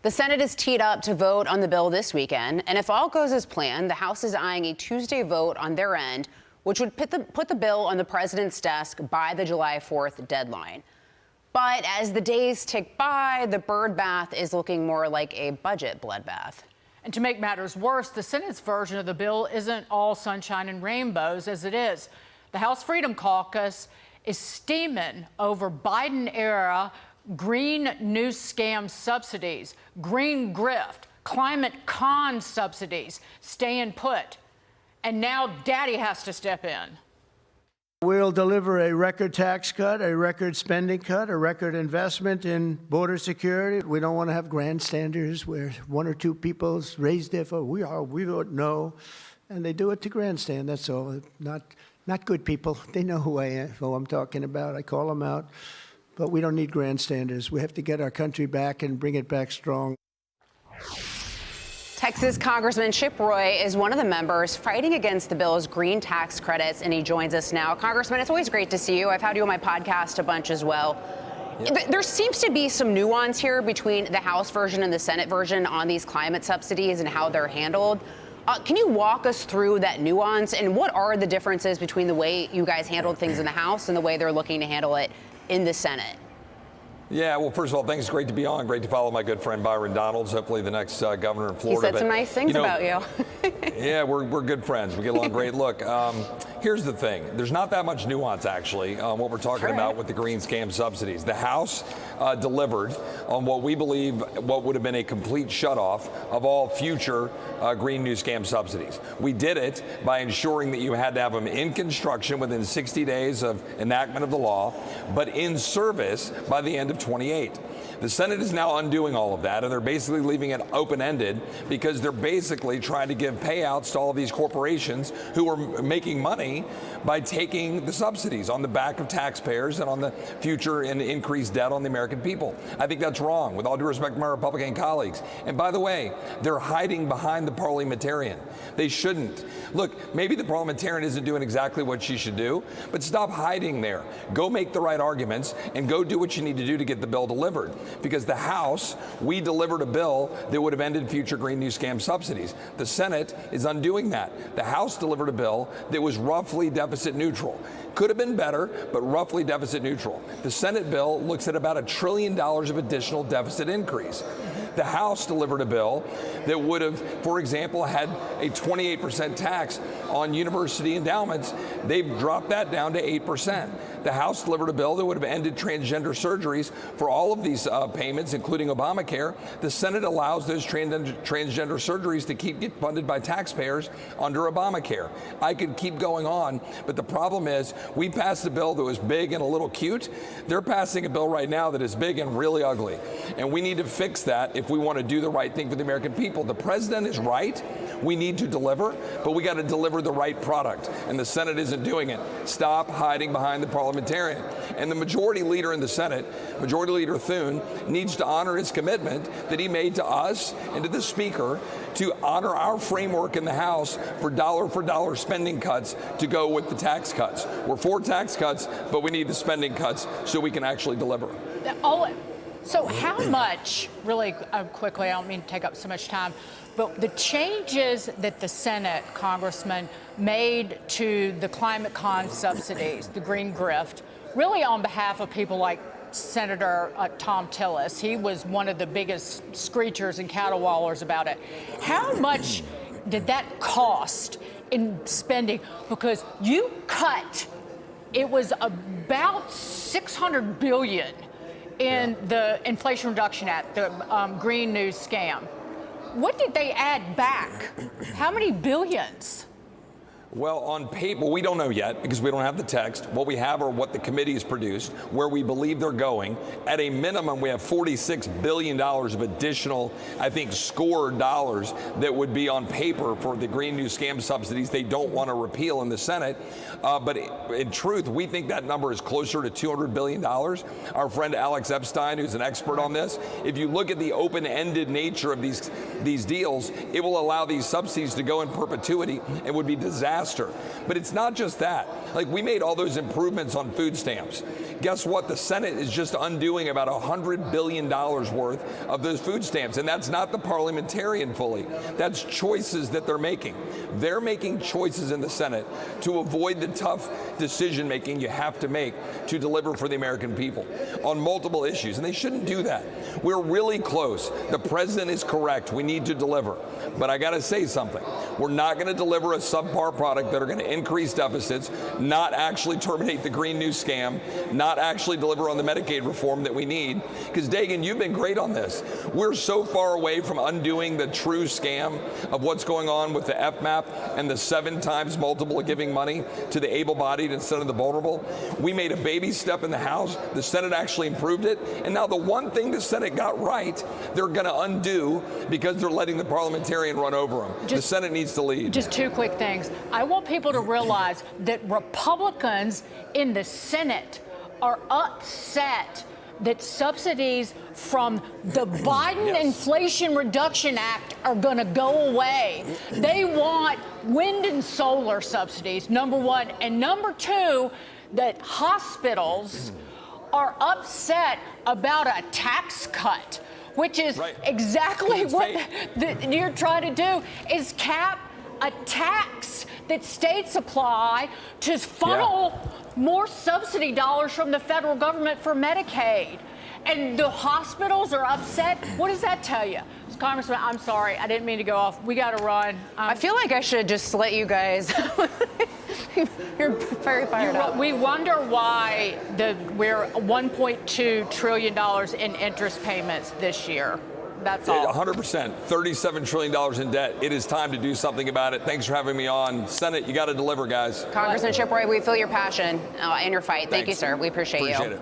The Senate is teed up to vote on the bill this weekend, and if all goes as planned, the House is eyeing a Tuesday vote on their end, which would put the bill on the president's desk by the July 4th deadline. But as the days tick by, the bird bath is looking more like a budget bloodbath. And to make matters worse, the Senate's version of the bill isn't all sunshine and rainbows as it is. The House Freedom Caucus is steaming over Biden-era green news scam subsidies, green grift, climate con subsidies, staying put. And now Daddy has to step in. We'll deliver a record tax cut, a record spending cut, a record investment in border security. We don't want to have grandstanders where one or two people raise their vote. We vote no, and they do it to grandstand. That's all. Not good people. They know who I am, who I'm talking about. I call them out. But we don't need grandstanders. We have to get our country back and bring it back strong. Texas Congressman Chip Roy is one of the members fighting against the bill's green tax credits, and he joins us now. Congressman, it's always great to see you. I've had you on my podcast a bunch as well. Yep. There seems to be some nuance here between the House version and the Senate version on these climate subsidies and how they're handled. Can you walk us through that nuance, and what are the differences between the way you guys handled things in the House and the way they're looking to handle it in the Senate? Yeah, well, first of all, thanks. Great to be on. Great to follow my good friend Byron Donalds, hopefully the next governor in Florida. He said some nice things about you. Yeah, we're good friends. We get along great. Look, here's the thing. There's not that much nuance, actually, on what we're talking about with the green scam subsidies. The House delivered on what we believe what would have been a complete shutoff of all future green new scam subsidies. We did it by ensuring that you had to have them in construction within 60 days of enactment of the law, but in service by the end of 28. The Senate is now undoing all of that, and they're basically leaving it open-ended because they're basically trying to give payouts to all of these corporations who are making money by taking the subsidies on the back of taxpayers and on the future and increased debt on the American people. I think that's wrong, with all due respect to my Republican colleagues. And by the way, they're hiding behind the parliamentarian. They shouldn't. Look, maybe the parliamentarian isn't doing exactly what she should do, but stop hiding there. Go make the right arguments and go do what you need to do to get the bill delivered. Because the House, we delivered a bill that would have ended future green new scam subsidies. The Senate is undoing that. The House delivered a bill that was roughly deficit neutral. Could have been better, but roughly deficit neutral. The Senate bill looks at about $1 trillion of additional deficit increase. The House delivered a bill that would have, for example, had a 28% tax on university endowments. They've dropped that down to 8%. The House delivered a bill that would have ended transgender surgeries for all of these payments, including Obamacare. The Senate allows those transgender surgeries to get funded by taxpayers under Obamacare. I could keep going on, but the problem is we passed a bill that was big and a little cute. They're passing a bill right now that is big and really ugly. And we need to fix that if we want to do the right thing for the American people. The president is right. We need to deliver, but we got to deliver the right product. And the Senate isn't doing it. Stop hiding behind the parliamentarian. And the majority leader in the Senate, Majority Leader Thune, needs to honor his commitment that he made to us and to the Speaker to honor our framework in the House for dollar spending cuts to go with the tax cuts. We're for tax cuts, but we need the spending cuts so we can actually deliver. So how much, really quickly, I don't mean to take up so much time, but the changes that the Senate, Congressman, made to the climate con subsidies, the green grift, really on behalf of people like Senator Tom Tillis. He was one of the biggest screechers and caterwaulers about it. How much did that cost in spending? Because you cut, it was about $600 billion in the Inflation Reduction Act, the Green New Scam. What did they add back? How many billions? Well, on paper, we don't know yet because we don't have the text. What we have are what the committee has produced, where we believe they're going. At a minimum, we have $46 billion of additional, I think, scored dollars that would be on paper for the green new scam subsidies they don't want to repeal in the Senate. But in truth, we think that number is closer to $200 billion. Our friend Alex Epstein, who's an expert on this, if you look at the open-ended nature of these deals, it will allow these subsidies to go in perpetuity and would be disastrous faster. But it's not just that. Like, we made all those improvements on food stamps. Guess what? The Senate is just undoing about $100 billion worth of those food stamps. And that's not the parliamentarian fully. That's choices that they're making. They're making choices in the Senate to avoid the tough decision making you have to make to deliver for the American people on multiple issues. And they shouldn't do that. We're really close. The president is correct. We need to deliver. But I got to say something. We're not going to deliver a subpar product that are going to increase deficits, not actually terminate the Green New scam, not actually deliver on the Medicaid reform that we need. Because, Dagan, you've been great on this. We're so far away from undoing the true scam of what's going on with the FMAP and the 7 times multiple of giving money to the able-bodied instead of the vulnerable. We made a baby step in the House. The Senate actually improved it. And now the one thing the Senate got right, they're going to undo because they're letting the parliamentarian run over them. The Senate needs to lead. Just 2 quick things. I want people to realize that Republicans in the Senate are upset that subsidies from the Biden Inflation Reduction Act are going to go away. They want wind and solar subsidies, number one. And number 2, that hospitals are upset about a tax cut, which is exactly what you're trying to do, is cap a tax that states apply to funnel more subsidy dollars from the federal government for Medicaid. And the hospitals are upset. What does that tell you? Congressman, I'm sorry. I didn't mean to go off. We got to run. I feel like I should just let you guys. You're very fired up. We wonder why we're $1.2 trillion in interest payments this year. That's all. 100%. $37 trillion in debt. It is time to do something about it. Thanks for having me on. Senate, you got to deliver, guys. Congressman Chip Roy, we feel your passion and your fight. Thank you, sir. We appreciate you. Appreciate it.